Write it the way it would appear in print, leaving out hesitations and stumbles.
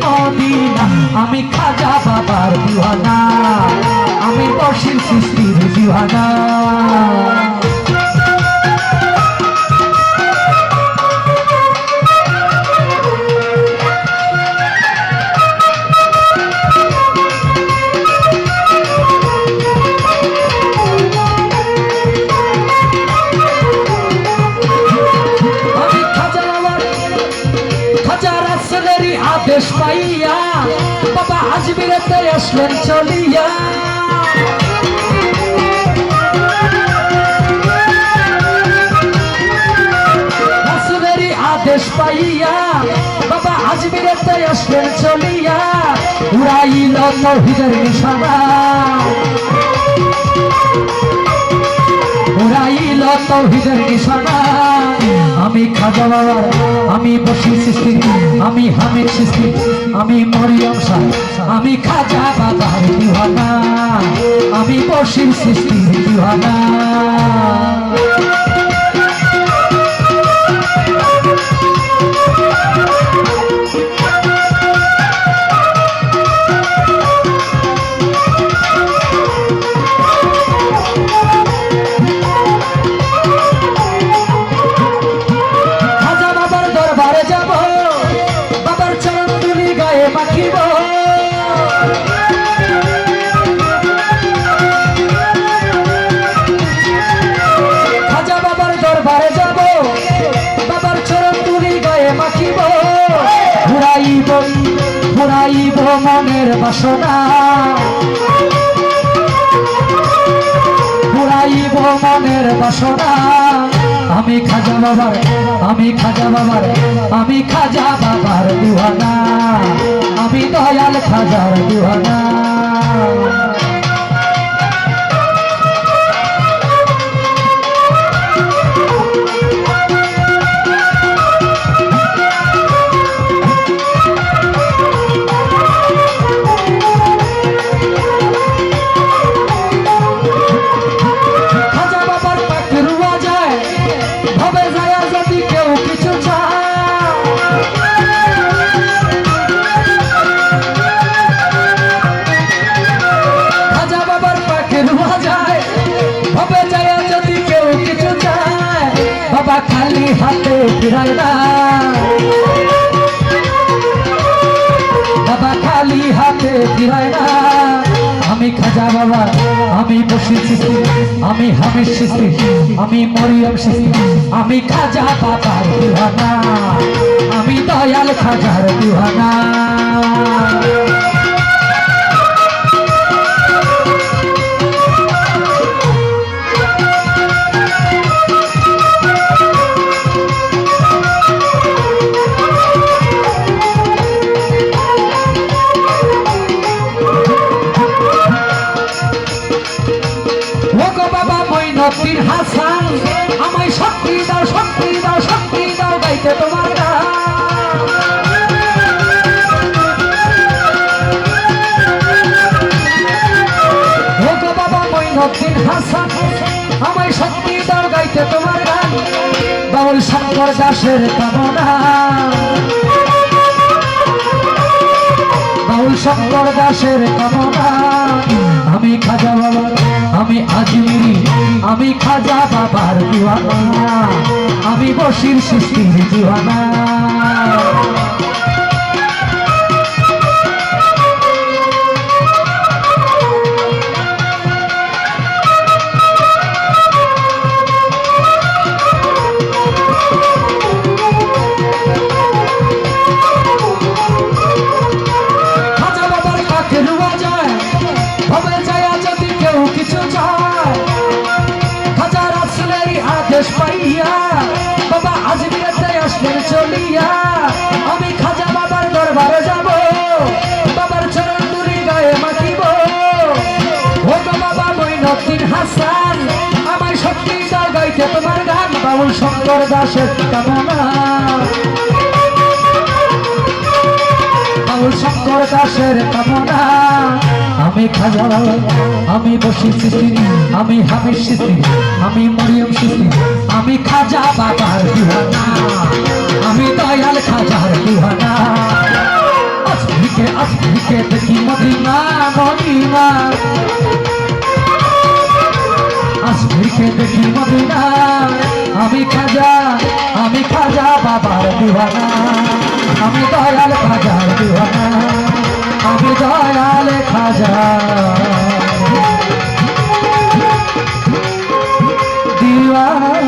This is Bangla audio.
মদিনা আমি খাজা বাবার দিওয়ানা আমি বশির সৃষ্টির দিওয়ানা আদেশ পাইয়া বাবা আজমিরেতে আসলেন চলিয়া রাসূলেরই আদেশ পাইয়া বাবা আজমিরেতে আসলেন চলিয়া উড়াইল তাওহীদের নিশানা উড়াইল তাওহীদের নিশানা আমি খাজা বাবার আমি বশির সৃষ্টি আমি হামিদ সৃষ্টি আমি মরিয়ম শাহ আমি খাজা বাবার দিওয়ানা আমি বশির সৃষ্টির দিওয়ানা খাজা বাবার দরবারে যাব বাবার চরণ তুলি গায়ে মাখিব ঘুরাইব ঘুরাইব মনের বাসনা ঘুরাইব মনের বাসনা আমি খাজা বাবার আমি খাজা বাবার আমি খাজা বাবার দিওয়ানা আমি দয়াল খাজার দিওয়ানা বাবা খালি হাতে ফিরায় না বাবা খালি হাতে ফিরায় না আমি খাজা বাবা আমি বশির সৃষ্টি আমি হামিদ সৃষ্টি আমি মরিয়ম সৃষ্টি আমি খাজা বাবার দিওয়ানা আমি দয়াল খাজার দিওয়ানা মঈনুদ্দিন হাসান আমায় শক্তি দাও শক্তি দাও শক্তি দাও গাইতে তোমার গান ও গো বাবা মঈনুদ্দিন হাসান আমায় শক্তি দাও গাইতে তোমার গান বাউল শঙ্কর দাসের কামনা বাউল শঙ্কর দাসের কামনা আমি খাজা বাবার আমি আজমিরি আমি খাজা বাবার দিওয়ানা আমি বশির সৃষ্টির দিওয়ানা বাবা আজমিরেতে আসলেন চলিয়া আমি খাজা বাবার দরবারে যাব বাবার চরণ তুলি গায়ে মাখিব ও বাবা মঈনুদ্দিন হাসান আমায় শক্তি দাও গাইতে তোমার গান বাউল শঙ্কর দাসের কামনা বাউল শঙ্কর দাসের কামনা আমি খাজা আমি বশির সৃষ্টি আমি হামিদ সৃষ্টি আমি মরিয়ম সৃষ্টি আমি খাজা বাবার দিওয়ানা আমি দয়াল খাজার দিওয়ানা আজকে দেখি মদিনা মদিনা আজকে দেখি মদিনা আমি খাজা বাবার দিওয়ানা আমি দয়াল খাজার দিওয়ানা আমি দয়াল খাজা দিওয়ানা